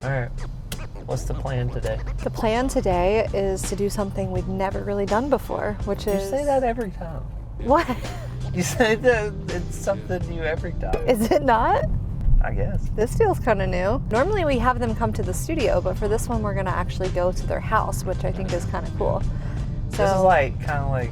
All right, what's the plan today? The plan today is to do something we've never really done before, which is... You say that every time. What? You say that it's something new every time. Is it not? I guess. This feels kind of new. Normally we have them come to the studio, but for this one we're gonna actually go to their house, which I think is kind of cool. So This is kind of like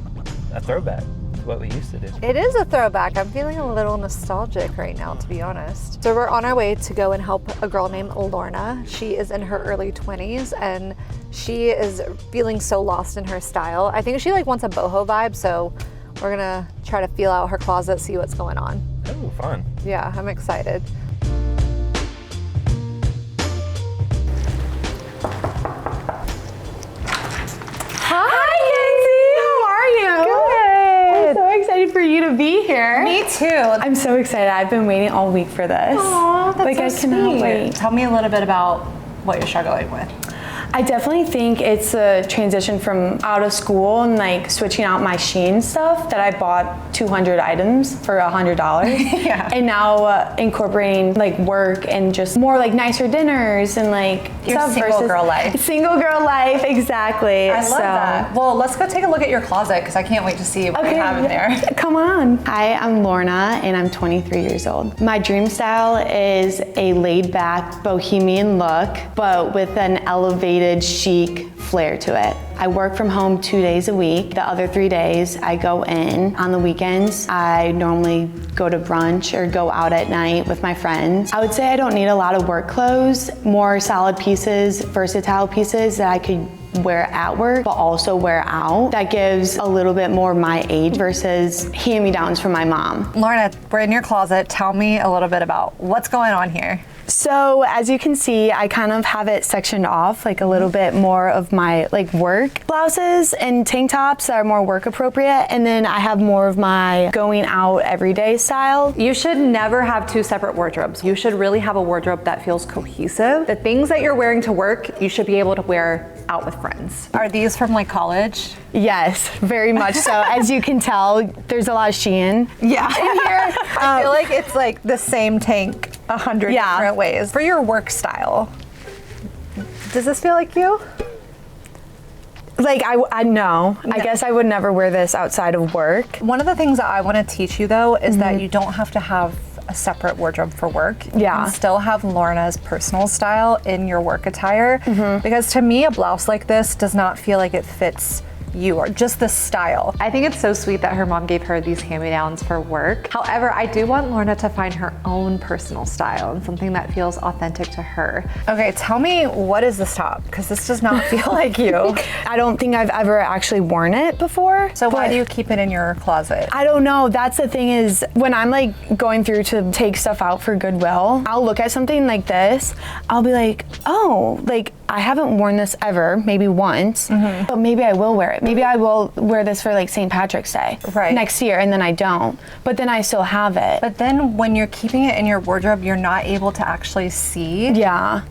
a throwback to what we used to do. it is a throwback. I'm feeling a little nostalgic right now, to be honest. So we're on our way to go and help a girl named Lorna. She is in her early 20s and she is feeling so lost in her style. I think she wants a boho vibe, so we're gonna try to feel out her closet, see what's going on. Oh, fun. Yeah, I'm excited. I'm so excited for you to be here. Me too. I'm so excited. I've been waiting all week for this. Aw, that's I so cannot sweet. wait. Tell me a little bit about what you're struggling with. I definitely think it's a transition from out of school and switching out my Shein stuff that I bought 200 items for $100. Yeah. And now incorporating work and just more nicer dinners and Your stuff single girl life. Single girl life, exactly. I love that. Well, let's go take a look at your closet because I can't wait to see what you have in there. Come on. Hi, I'm Lorna and I'm 23 years old. My dream style is a laid back bohemian look, but with an elevated chic flair to it. I work from home 2 days a week. The other 3 days I go in. On the weekends, I normally go to brunch or go out at night with my friends. I would say I don't need a lot of work clothes, more solid pieces, versatile pieces that I could wear at work, but also wear out. That gives a little bit more my age versus hand-me-downs from my mom. Lorna, we're in your closet. Tell me a little bit about what's going on here. So as you can see, I kind of have it sectioned off, a little bit more of my work blouses and tank tops that are more work appropriate. And then I have more of my going out everyday style. You should never have two separate wardrobes. You should really have a wardrobe that feels cohesive. The things that you're wearing to work, you should be able to wear out with friends. Are these from college? Yes, very much so. As you can tell, there's a lot of Shein. Yeah. In here, I feel like it's the same tank 100 different ways. For your work style, does this feel like you? I know. I guess I would never wear this outside of work. One of the things that I want to teach you though is that you don't have to have a separate wardrobe for work. You can still have Lorna's personal style in your work attire because to me a blouse like this does not feel like it fits you or just the style. I think it's so sweet that her mom gave her these hand-me-downs for work. However, I do want Lorna to find her own personal style and something that feels authentic to her. Okay, tell me, what is this top? Because this does not feel like you. I don't think I've ever actually worn it before. So why do you keep it in your closet? I don't know. That's the thing is when I'm going through to take stuff out for Goodwill, I'll look at something like this. I'll be like, oh, I haven't worn this ever, maybe once, but maybe I will wear it. Maybe I will wear this for St. Patrick's Day next year, and then I don't. But then I still have it. But then when you're keeping it in your wardrobe, you're not able to actually see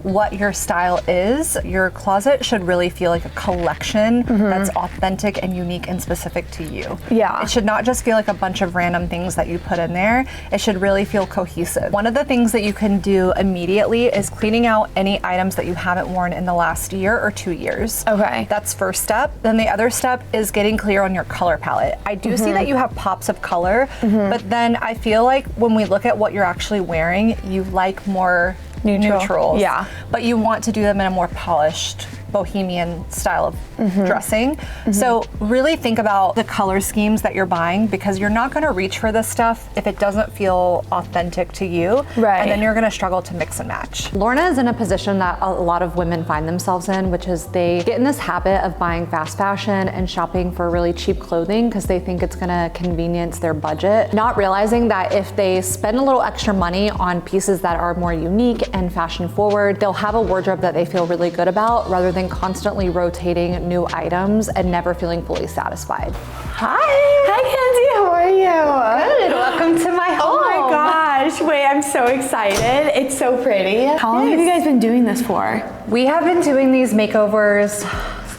what your style is. Your closet should really feel like a collection that's authentic and unique and specific to you. Yeah. It should not just feel like a bunch of random things that you put in there. It should really feel cohesive. One of the things that you can do immediately is cleaning out any items that you haven't worn in the last year or 2 years. Okay. That's first step. Then the other step is getting clear on your color palette. I do see that you have pops of color, but then I feel like when we look at what you're actually wearing, you like more neutrals. Yeah. But you want to do them in a more polished bohemian style of dressing. So really think about the color schemes that you're buying because you're not gonna reach for this stuff if it doesn't feel authentic to you. Right. And then you're gonna struggle to mix and match. Lorna is in a position that a lot of women find themselves in, which is they get in this habit of buying fast fashion and shopping for really cheap clothing because they think it's gonna convenience their budget, not realizing that if they spend a little extra money on pieces that are more unique and fashion forward, they'll have a wardrobe that they feel really good about rather than constantly rotating new items and never feeling fully satisfied. Hi, Kenzie, how are you? Good, welcome to my home. Oh my gosh, wait, I'm so excited. It's so pretty. How long have you guys been doing this for? We have been doing these makeovers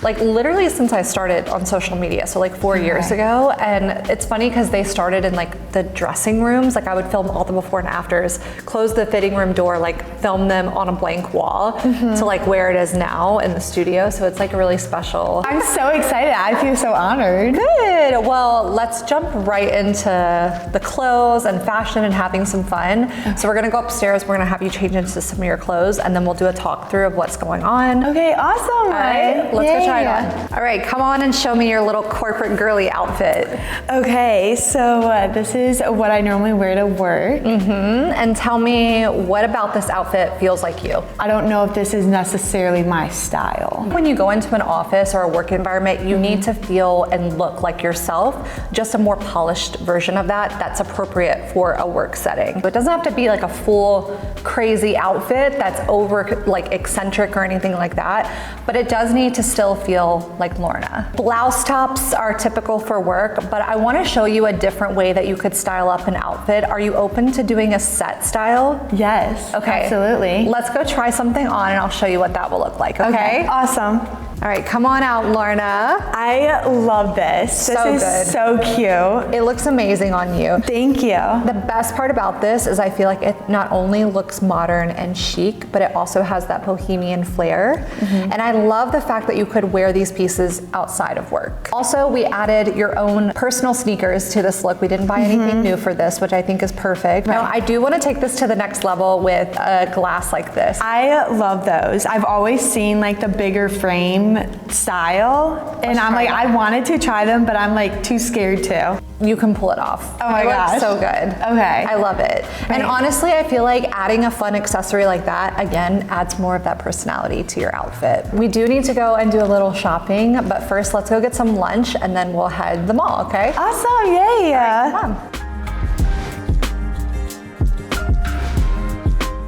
like literally since I started on social media, so like 4 years ago. And it's funny because they started in like the dressing rooms. Like I would film all the before and afters, close the fitting room door, like film them on a blank wall to like where it is now in the studio. So it's like really special. I'm so excited. I feel so honored. Good. Well, let's jump right into the clothes and fashion and having some fun. So we're gonna go upstairs. We're gonna have you change into some of your clothes, and then we'll do a talk through of what's going on. Okay, awesome. All right, let's go try it on. All right, come on and show me your little corporate girly outfit. Okay, so this is what I normally wear to work. And tell me, what about this outfit feels like you? I don't know if this is necessarily my style. When you go into an office or a work environment, you need to feel and look like yourself, just a more polished version of that that's appropriate for a work setting. It doesn't have to be like a full crazy outfit that's over like eccentric or anything like that, but it does need to still feel like Lorna. Blouse tops are typical for work, but I want to show you a different way that you could style up an outfit. Are you open to doing a set style? Yes, Okay. absolutely. Let's go try something on and I'll show you what that will look like, okay? Awesome. All right, come on out, Lorna. I love this. This So is good. so cute. It looks amazing on you. Thank you. The best part about this is I feel like it not only looks modern and chic, but it also has that bohemian flair. And I love the fact that you could wear these pieces outside of work. Also, we added your own personal sneakers to this look. We didn't buy anything new for this, which I think is perfect. Now, I do want to take this to the next level with a glass like this. I love those. I've always seen like the bigger frame style, and I'm like, I wanted to try them, but I'm like too scared to. You can pull it off. Oh my It looks gosh. so good. Okay. I love it. And honestly, I feel like adding a fun accessory like that, again, adds more of that personality to your outfit. We do need to go and do a little shopping, but first let's go get some lunch and then we'll head to the mall, okay? Awesome, yay. Come on.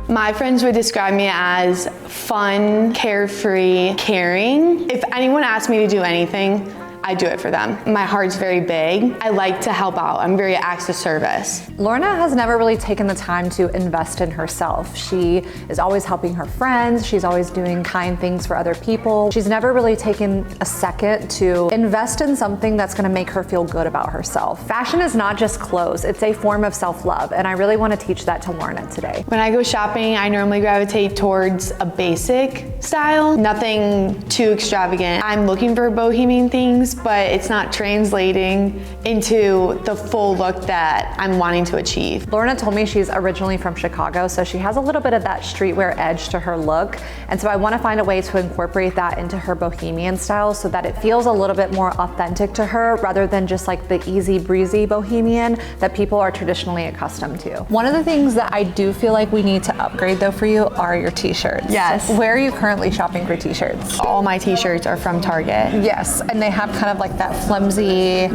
My friends would describe me as fun, carefree, caring. If anyone asked me to do anything, I do it for them. My heart's very big. I like to help out. I'm very acts of service. Lorna has never really taken the time to invest in herself. She is always helping her friends. She's always doing kind things for other people. She's never really taken a second to invest in something that's gonna make her feel good about herself. Fashion is not just clothes, it's a form of self-love, and I really wanna teach that to Lorna today. When I go shopping, I normally gravitate towards a basic style, nothing too extravagant. I'm looking for bohemian things, but it's not translating into the full look that I'm wanting to achieve. Lorna told me she's originally from Chicago, so she has a little bit of that streetwear edge to her look. And so I want to find a way to incorporate that into her bohemian style so that it feels a little bit more authentic to her rather than just like the easy breezy bohemian that people are traditionally accustomed to. One of the things that I do feel like we need to upgrade though for you are your t-shirts. Yes. Where are you currently shopping for t-shirts? All my t-shirts are from Target. Yes, and they have kind of like that flimsy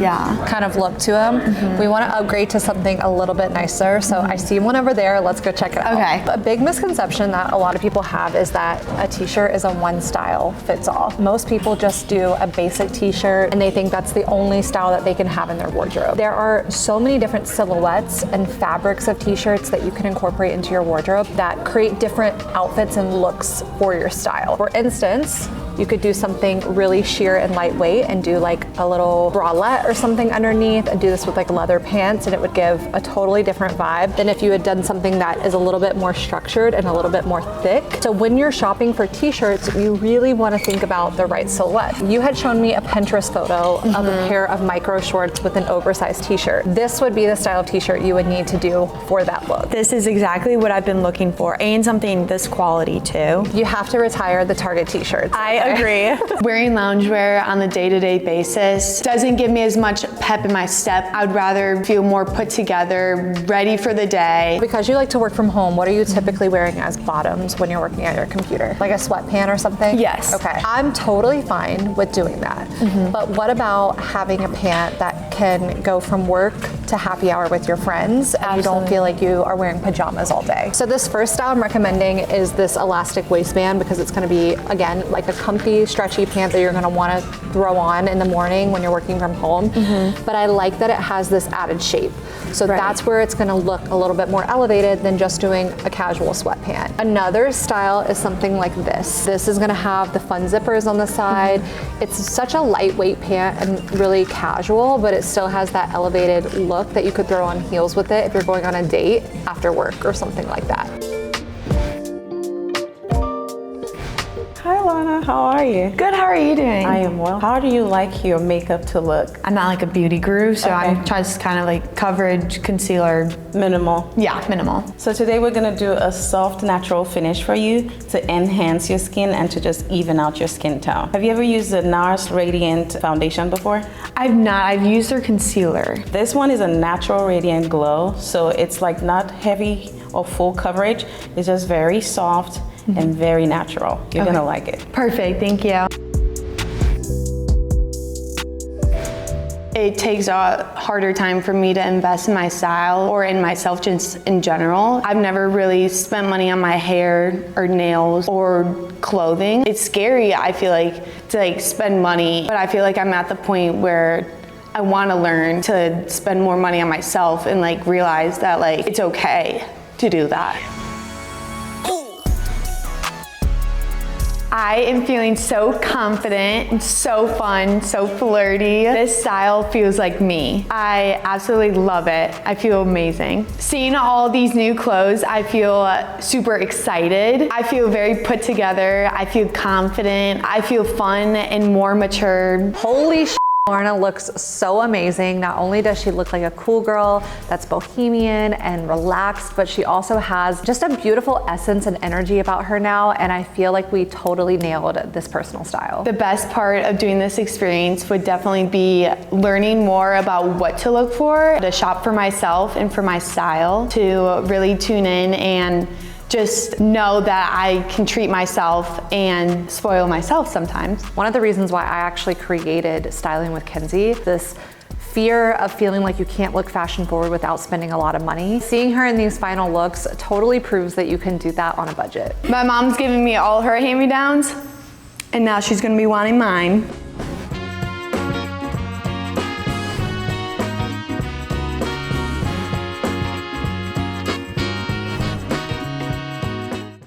kind of look to them. We want to upgrade to something a little bit nicer. So I see one over there. Let's go check it out. Okay. A big misconception that a lot of people have is that a t-shirt is a one style fits all. Most people just do a basic t-shirt and they think that's the only style that they can have in their wardrobe. There are so many different silhouettes and fabrics of t-shirts that you can incorporate into your wardrobe that create different outfits and looks for your style. For instance, you could do something really sheer and lightweight and do like a little bralette or something underneath and do this with like leather pants, and it would give a totally different vibe than if you had done something that is a little bit more structured and a little bit more thick. So when you're shopping for t-shirts, you really want to think about the right silhouette. You had shown me a Pinterest photo of a pair of micro shorts with an oversized t-shirt. This would be the style of t-shirt you would need to do for that look. This is exactly what I've been looking for, and something this quality too. You have to retire the Target t-shirts. I agree. Wearing loungewear on the day-to-day basis doesn't give me as much pep in my step. I'd rather feel more put together, ready for the day. Because you like to work from home, what are you typically wearing as bottoms when you're working at your computer? Like a sweatpant or something? Yes. Okay. I'm totally fine with doing that. But what about having a pant that can go from work to happy hour with your friends and you don't feel like you are wearing pajamas all day? So this first style I'm recommending is this elastic waistband because it's going to be, again, like a comfy comfy, stretchy pant that you're gonna wanna throw on in the morning when you're working from home. But I like that it has this added shape. So that's where it's gonna look a little bit more elevated than just doing a casual sweatpant. Another style is something like this. This is gonna have the fun zippers on the side. It's such a lightweight pant and really casual, but it still has that elevated look that you could throw on heels with it if you're going on a date after work or something like that. Hi Lorna, how are you? Good, how are you doing? I am well. How do you like your makeup to look? I'm not like a beauty guru, so I'm just kind of like coverage, concealer. Minimal. Yeah, minimal. So today we're gonna do a soft, natural finish for you to enhance your skin and to just even out your skin tone. Have you ever used the NARS Radiant Foundation before? I've not, I've used their concealer. This one is a natural radiant glow, so it's like not heavy or full coverage. It's just very soft and very natural. You're gonna like it. Perfect, thank you. It takes a harder time for me to invest in my style or in myself just in general. I've never really spent money on my hair or nails or clothing. It's scary, I feel like, to like spend money, but I feel like I'm at the point where I want to learn to spend more money on myself and like realize that like it's okay to do that. I am feeling so confident and so fun, so flirty. This style feels like me. I absolutely love it. I feel amazing. Seeing all these new clothes, I feel super excited. I feel very put together. I feel confident. I feel fun and more mature. Holy shit. Lorna looks so amazing. Not only does she look like a cool girl that's bohemian and relaxed, but she also has just a beautiful essence and energy about her now, and I feel like we totally nailed this personal style. The best part of doing this experience would definitely be learning more about what to look for, to shop for myself and for my style, to really tune in and just know that I can treat myself and spoil myself sometimes. One of the reasons why I actually created Styling with Kenzie, this fear of feeling like you can't look fashion forward without spending a lot of money. Seeing her in these final looks totally proves that you can do that on a budget. My mom's giving me all her hand-me-downs, and now she's gonna be wanting mine.